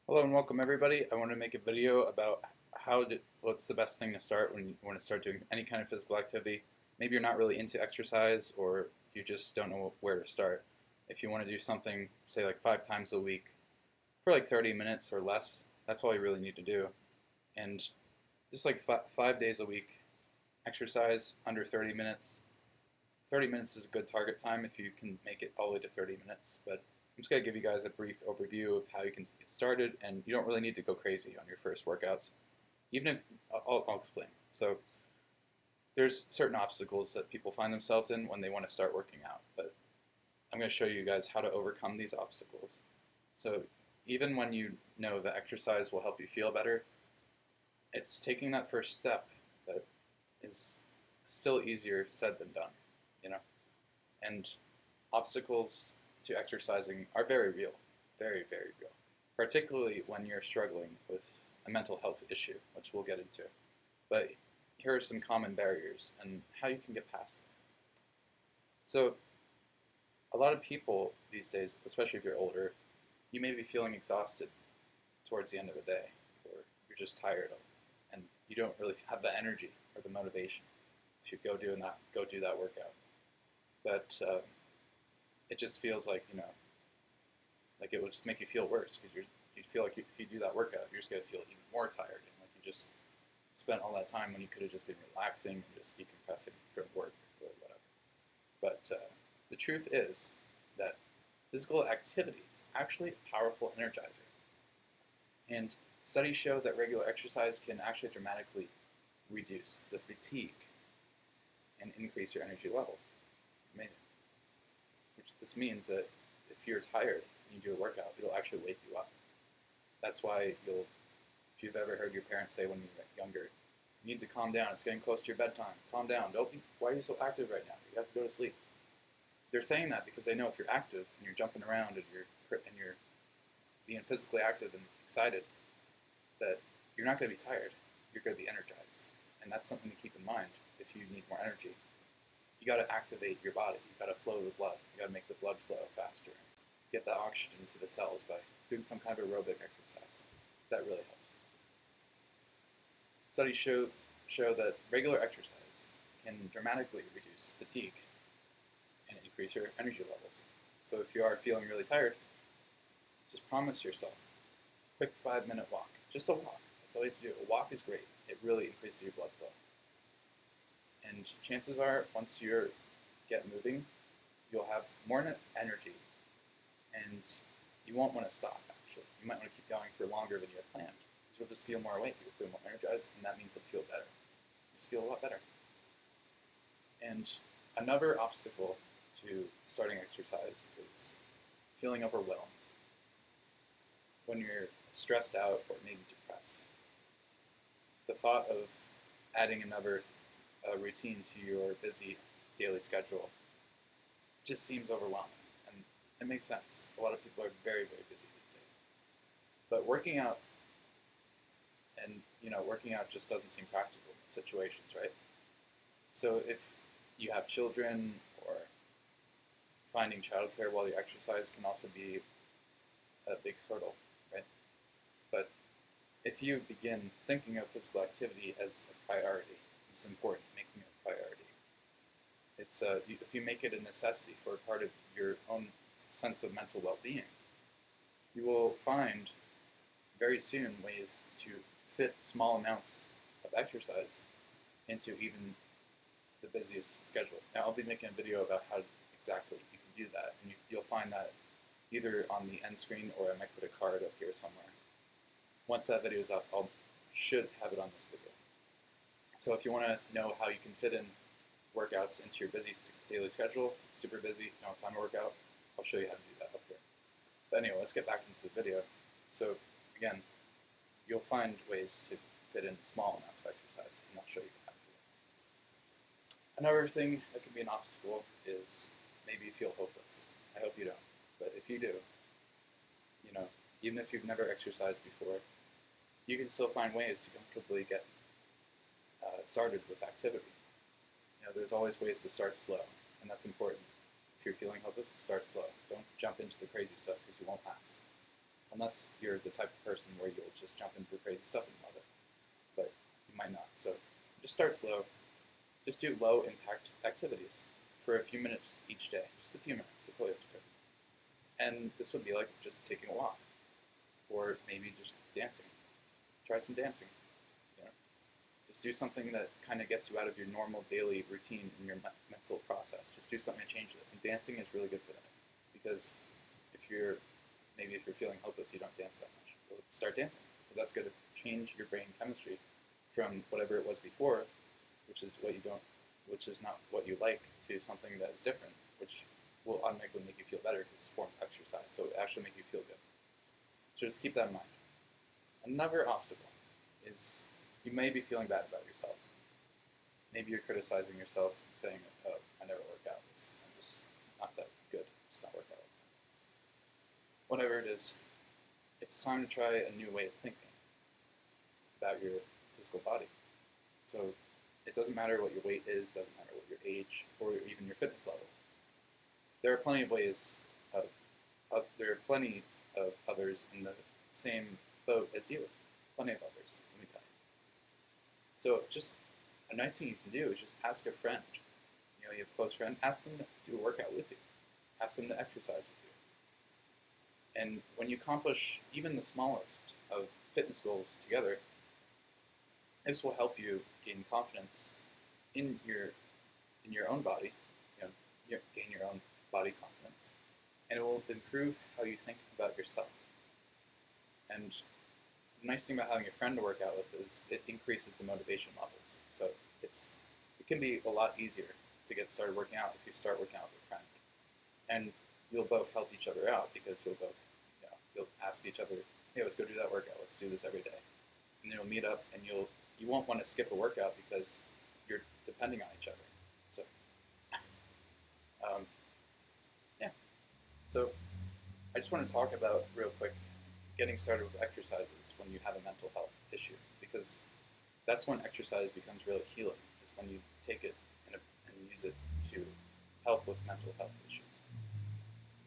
Hello and welcome everybody. I want to make a video about what's the best thing to start when you want to start doing any kind of physical activity. Maybe you're not really into exercise or you just don't know where to start. If you want to do something, say like 5 times a week for like 30 minutes or less, that's all you really need to do. And just like 5 days a week, exercise under 30 minutes. 30 minutes is a good target time if you can make it all the way to 30 minutes, but I'm just going to give you guys a brief overview of how you can get started, and you don't really need to go crazy on your first workouts. Even if, I'll explain. So there's certain obstacles that people find themselves in when they want to start working out, but I'm going to show you guys how to overcome these obstacles. So even when you know that exercise will help you feel better, it's taking that first step that is still easier said than done, you know? And obstacles to exercising are very real, very, very real, particularly when you're struggling with a mental health issue, which we'll get into. But here are some common barriers and how you can get past them. So, a lot of people these days, especially if you're older, you may be feeling exhausted towards the end of the day, or you're just tired and you don't really have the energy or the motivation to go do that workout. But it just feels like like it would just make you feel worse because you feel like if you do that workout, you're just gonna feel even more tired and like you just spent all that time when you could have just been relaxing and just decompressing from work or whatever. But the truth is that physical activity is actually a powerful energizer, and studies show that regular exercise can actually dramatically reduce the fatigue and increase your energy levels. Amazing. Which this means that if you're tired and you do a workout, it'll actually wake you up. That's why if you've ever heard your parents say when you were younger, you need to calm down. It's getting close to your bedtime. Calm down. Why are you so active right now? You have to go to sleep. They're saying that because they know if you're active and you're jumping around and you're being physically active and excited, that you're not going to be tired. You're going to be energized, and that's something to keep in mind if you need more energy. You got to activate your body. You got to flow the blood. You got to make the blood flow faster. Get that oxygen to the cells by doing some kind of aerobic exercise. That really helps. Studies show that regular exercise can dramatically reduce fatigue and increase your energy levels. So if you are feeling really tired, just promise yourself a quick 5-minute walk. Just a walk. That's all you have to do. A walk is great. It really increases your blood flow. And chances are, once you get moving, you'll have more energy, and you won't want to stop, actually. You might want to keep going for longer than you had planned, because you'll just feel more awake, you'll feel more energized, and that means you'll feel better. You'll just feel a lot better. And another obstacle to starting exercise is feeling overwhelmed. When you're stressed out or maybe depressed, the thought of adding another routine to your busy daily schedule just seems overwhelming, and it makes sense. A lot of people are very, very busy these days. But working out just doesn't seem practical in situations, right? So if you have children, or finding childcare while you exercise can also be a big hurdle, right? But if you begin thinking of physical activity as a priority, it's important making it a priority. If you make it a necessity for a part of your own sense of mental well-being, you will find very soon ways to fit small amounts of exercise into even the busiest schedule. Now, I'll be making a video about how exactly you can do that, and you'll find that either on the end screen or I might put a card up here somewhere. Once that video is up, I should have it on this video. So if you want to know how you can fit in workouts into your busy daily schedule, super busy, no time to work out, I'll show you how to do that up here. But anyway, let's get back into the video. So again, you'll find ways to fit in small amounts of exercise, and I'll show you how to do it. Another thing that can be an obstacle is maybe you feel hopeless. I hope you don't, but if you do, even if you've never exercised before, you can still find ways to comfortably get started with activity. There's always ways to start slow, and that's important. If you're feeling hopeless, start slow. Don't jump into the crazy stuff because you won't last. unless you're the type of person where you'll just jump into the crazy stuff and love it. But you might not. So just start slow. Just do low impact activities for a few minutes each day. Just a few minutes. That's all you have to do. And this would be like just taking a walk, or maybe just dancing. Try some dancing. You know, just do something that kind of gets you out of your normal daily routine in your mental process. Just do something to change it. And dancing is really good for that, because if you're feeling hopeless, you don't dance that much. Well, start dancing, because that's going to change your brain chemistry from whatever it was before, which is not what you like, to something that is different, which will automatically make you feel better because it's a form of exercise, so it actually make you feel good. So just keep that in mind. Another obstacle is you may be feeling bad about yourself. Maybe you're criticizing yourself, saying, "Oh, I never work out. I'm just not that good. Just not work out all the time." Whatever it is, it's time to try a new way of thinking about your physical body. So it doesn't matter what your weight is, doesn't matter what your age, or even your fitness level. There are plenty of others in the same boat as you. Plenty of others, let me tell you. So just a nice thing you can do is just ask a friend. You have a close friend, ask them to do a workout with you. Ask them to exercise with you. And when you accomplish even the smallest of fitness goals together, this will help you gain confidence in your own body, gain your own body confidence, and it will improve how you think about yourself. And the nice thing about having a friend to work out with is it increases the motivation levels. So it can be a lot easier to get started working out if you start working out with a friend, and you'll both help each other out, because you'll ask each other, "Hey, let's go do that workout. Let's do this every day," and then you'll meet up, and you won't want to skip a workout because you're depending on each other. So, yeah. So, I just want to talk about real quick getting started with exercises when you have a mental health issue, because that's when exercise becomes really healing. Is when you take it and use it to help with mental health issues.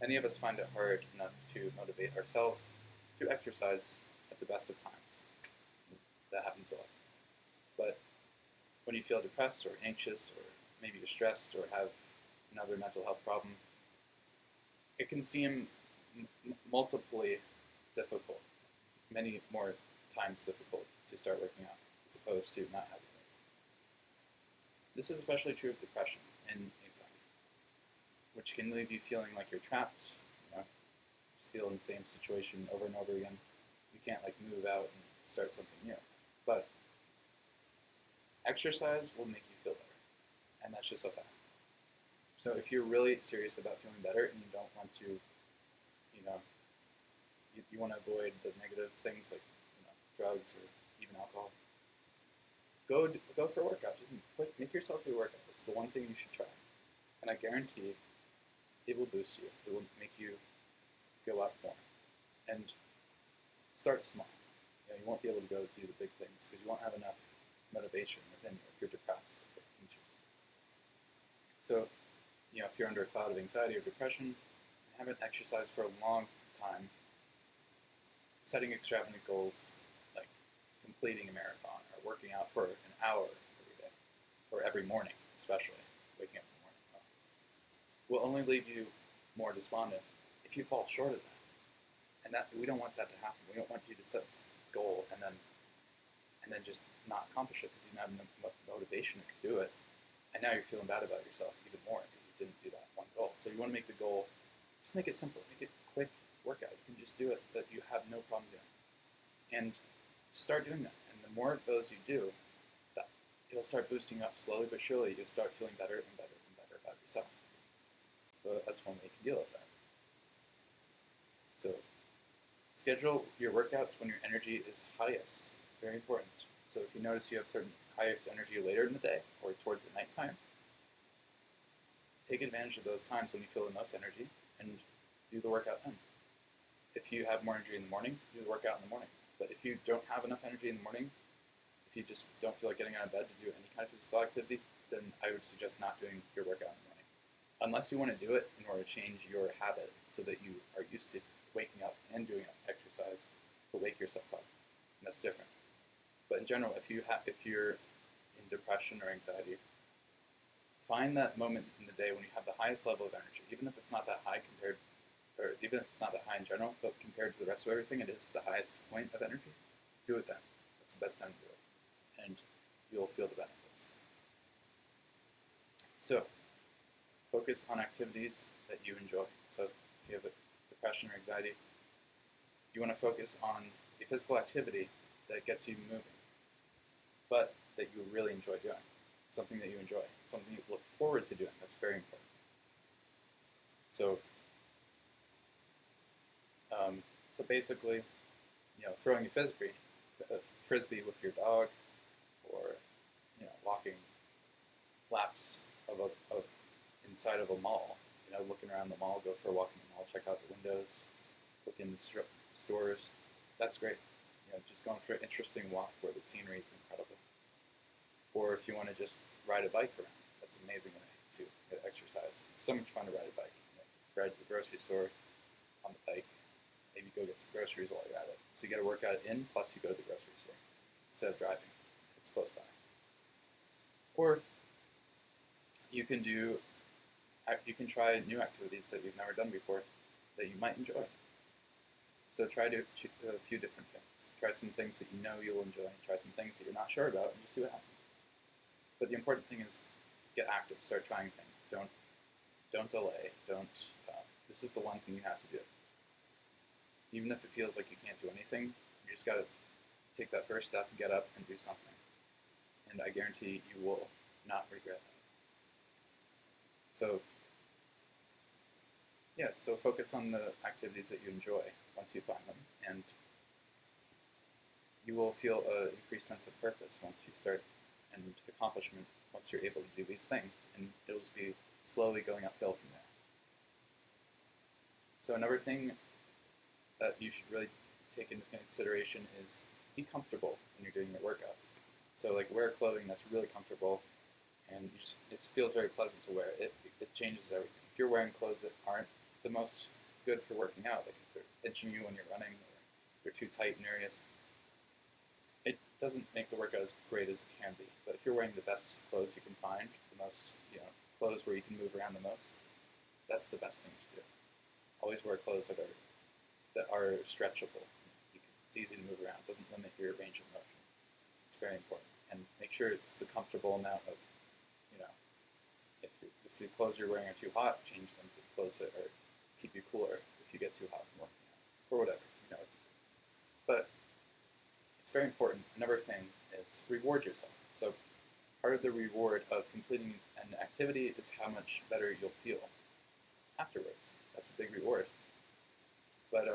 Many of us find it hard enough to motivate ourselves to exercise at the best of times. That happens a lot. But when you feel depressed or anxious, or maybe you're stressed or have another mental health problem, it can seem multiply difficult, many more times difficult to start working out as opposed to not having this. This is especially true of depression and anxiety, which can leave you feeling like you're trapped, just feel in the same situation over and over again. You can't move out and start something new. But exercise will make you feel better, and that's just a fact. So if you're really serious about feeling better and you don't want to, you want to avoid the negative things like drugs or even alcohol, go for a workout. Just make yourself do a workout. It's the one thing you should try, and I guarantee it will boost you. It will make you go up more, and start small. You won't be able to go do the big things because you won't have enough motivation within you if you're depressed or anxious. So, if you're under a cloud of anxiety or depression and haven't exercised for a long time, setting extravagant goals like completing a marathon or working out for an hour every day, or every morning, especially waking up in the morning, will only leave you more despondent if you fall short of that. And we don't want that to happen. We don't want you to set this goal and then just not accomplish it because you didn't have enough motivation to do it, and now you're feeling bad about yourself even more because you didn't do that one goal. So you want to make the goal, just make it simple, make it a quick workout. You can just do it that you have no problem doing, and start doing that. And the more of those you do, it'll start boosting up slowly but surely. You'll start feeling better and better and better about yourself. So that's one way you can deal with that. So schedule your workouts when your energy is highest. Very important. So if you notice you have certain highest energy later in the day or towards the nighttime, take advantage of those times when you feel the most energy and do the workout then. If you have more energy in the morning, do the workout in the morning. But if you don't have enough energy in the morning, if you just don't feel like getting out of bed to do any kind of physical activity, then I would suggest not doing your workout in the morning. Unless you want to do it in order to change your habit so that you are used to waking up and doing exercise will wake yourself up, and that's different. But in general, if you're in depression or anxiety, find that moment in the day when you have the highest level of energy, even if it's not that high or even if it's not that high in general, but compared to the rest of everything, it is the highest point of energy. Do it then. That's the best time to do it, and you'll feel the benefits. So, focus on activities that you enjoy. So, if you have a depression or anxiety, you want to focus on a physical activity that gets you moving, but that you really enjoy doing. Something that you enjoy, something you look forward to doing. That's very important. So, so basically, throwing a frisbee with your dog, or walking laps of inside of a mall. Looking around the mall, go for a walk in the mall, check out the windows, look in the stores. That's great. Just going for an interesting walk where the scenery is incredible. Or if you want to just ride a bike around, that's an amazing way to get exercise. It's so much fun to ride a bike. Ride to the grocery store on the bike. Maybe go get some groceries while you're at it. So you get a workout in, plus you go to the grocery store instead of driving. It's close by. Or you can try new activities that you've never done before that you might enjoy. So try a few different things. Try some things that you know you'll enjoy. Try some things that you're not sure about, and just see what happens. But the important thing is get active. Start trying things. Don't delay. This is the one thing you have to do. Even if it feels like you can't do anything, you just got to take that first step and get up and do something. And I guarantee you will not regret that. So, so focus on the activities that you enjoy once you find them, and you will feel an increased sense of purpose once you start, and accomplishment once you're able to do these things, and it'll just be slowly going uphill from there. So another thing that you should really take into consideration is be comfortable when you're doing your workouts. So wear clothing that's really comfortable, and it feels very pleasant to wear. It changes everything. If you're wearing clothes that aren't the most good for working out, like if they're pinching you when you're running, or they're too tight in areas, it doesn't make the workout as great as it can be. But if you're wearing the best clothes you can find, the most, clothes where you can move around the most, that's the best thing to do. Always wear clothes that are stretchable. It's easy to move around. It doesn't limit your range of motion. It's very important. And make sure it's the comfortable amount of, if the clothes you're wearing are too hot, change them to clothes that keep you cooler if you get too hot from working out, or whatever. But it's very important. Another thing is reward yourself. So part of the reward of completing an activity is how much better you'll feel afterwards. That's a big reward. But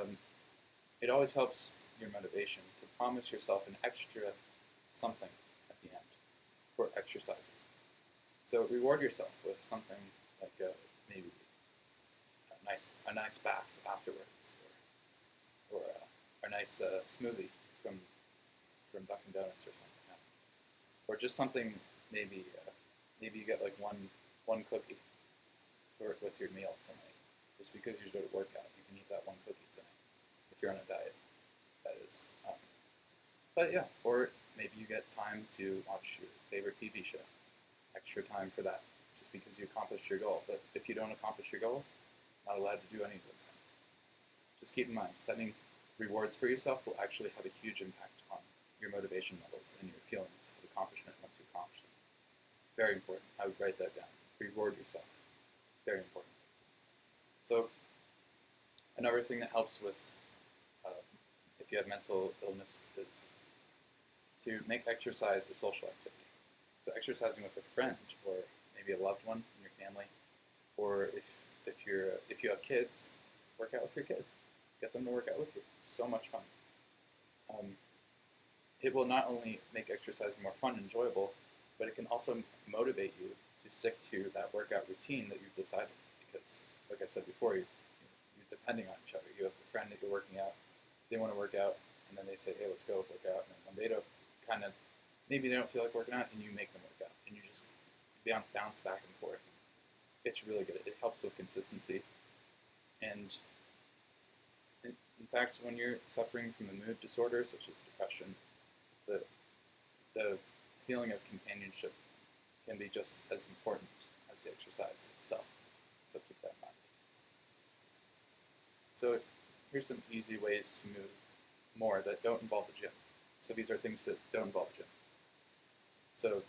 it always helps your motivation to promise yourself an extra something at the end for exercising. So reward yourself with something like maybe a nice bath afterwards, or a nice smoothie from Dunkin' Donuts or something, or just something maybe you get one cookie with your meal tonight. Just because you did a workout, you can eat that one cookie tonight if you're on a diet. That is, but yeah, or maybe you get time to watch your favorite TV show. Extra time for that, just because you accomplished your goal. But if you don't accomplish your goal, not allowed to do any of those things. Just keep in mind, setting rewards for yourself will actually have a huge impact on your motivation levels and your feelings of accomplishment once you accomplish it. Very important. I would write that down. Reward yourself. Very important. So, another thing that helps with if you have mental illness is to make exercise a social activity. So exercising with a friend, or maybe a loved one in your family, or if you have kids, work out with your kids. Get them to work out with you. It's so much fun. It will not only make exercising more fun and enjoyable, but it can also motivate you to stick to that workout routine that you've decided. Because, like I said before, you're depending on each other. You have a friend that you're working out, they want to work out, and then they say, hey, let's go work out. And when they don't maybe they don't feel like working out, and you make them work out, and you just bounce back and forth. It's really good. It helps with consistency, and In fact, when you're suffering from a mood disorder such as depression, the, the feeling of companionship can be just as important as the exercise itself. So keep that in mind. So here's some easy ways to move more that don't involve the gym. So these are things that don't involve the gym. So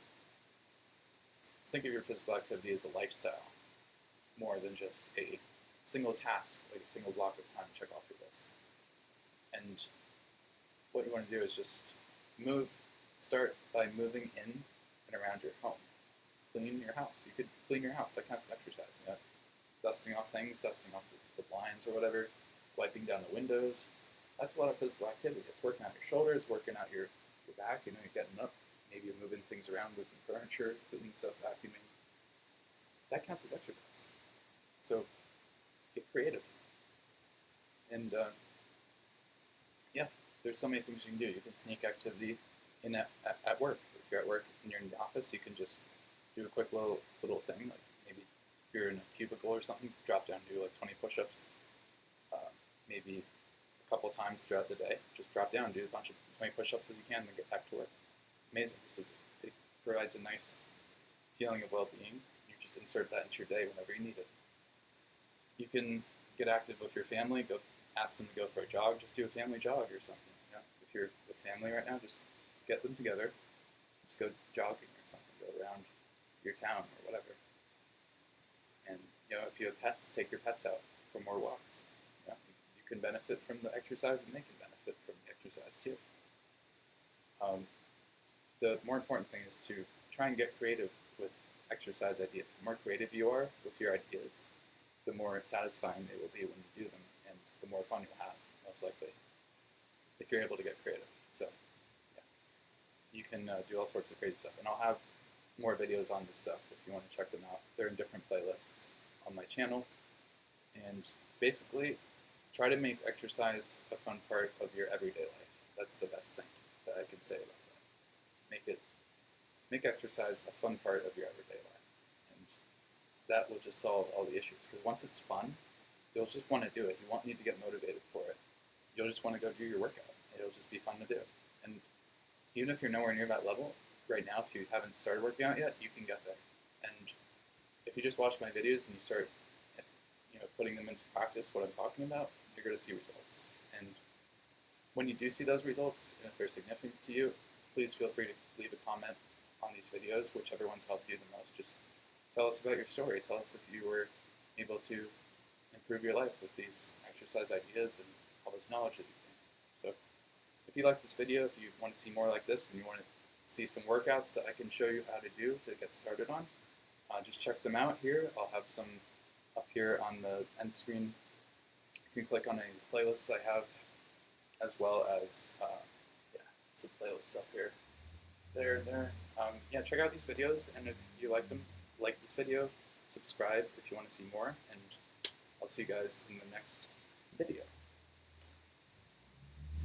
think of your physical activity as a lifestyle more than just a single task, like a single block of time to check off your list. And what you want to do is just start by moving in and around your home. Clean your house. You could clean your house, that counts as exercise. You know? Dusting off things, dusting off the blinds or whatever, wiping down the windows. That's a lot of physical activity. It's working out your shoulders, working out your back, you're getting up, maybe you're moving things around, moving furniture, cleaning stuff, vacuuming. That counts as exercise. So get creative. And yeah, there's so many things you can do. You can sneak activity in at work. If you're at work and you're in the office, you can just do a quick little thing, like maybe if you're in a cubicle or something, drop down and do like 20 push-ups. Maybe a couple times throughout the day, just drop down, do a bunch of as many push-ups as you can, and then get back to work. Amazing. It provides a nice feeling of well-being. You just insert that into your day whenever you need it. You can get active with your family. Go ask them to go for a jog. Just do a family jog or something. You know? If you're with family right now, just get them together. Just go jogging or something. Go around your town or whatever. And you know, if you have pets, take your pets out for more walks. You know, you can benefit from the exercise, and they can benefit from the exercise too. The more important thing is to try and get creative with exercise ideas. The more creative you are with your ideas, the more satisfying they will be when you do them, and the more fun you'll have, most likely, if you're able to get creative. So, yeah, you can do all sorts of crazy stuff. And I'll have more videos on this stuff if you want to check them out. They're in different playlists on my channel. And basically, try to make exercise a fun part of your everyday life. That's the best thing that I can say about that. Make exercise a fun part of your everyday life. And that will just solve all the issues. Because once it's fun, you'll just want to do it. You won't need to get motivated for it. You'll just want to go do your workout. It'll just be fun to do. And even if you're nowhere near that level, right now, if you haven't started working out yet, you can get there. And if you just watch my videos and you start putting them into practice, what I'm talking about, you're going to see results. And when you do see those results, and if they're significant to you, please feel free to leave a comment on these videos, whichever ones helped you the most. Just tell us about your story. Tell us if you were able to improve your life with these exercise ideas and all this knowledge that you gained. So if you like this video, if you want to see more like this and you want to see some workouts that I can show you how to do to get started on, just check them out here. I'll have some up here on the end screen. You can click on any of these playlists I have, as well as some playlists up here, there and there. Yeah, check out these videos, and if you like them, like this video, subscribe if you want to see more, and I'll see you guys in the next video.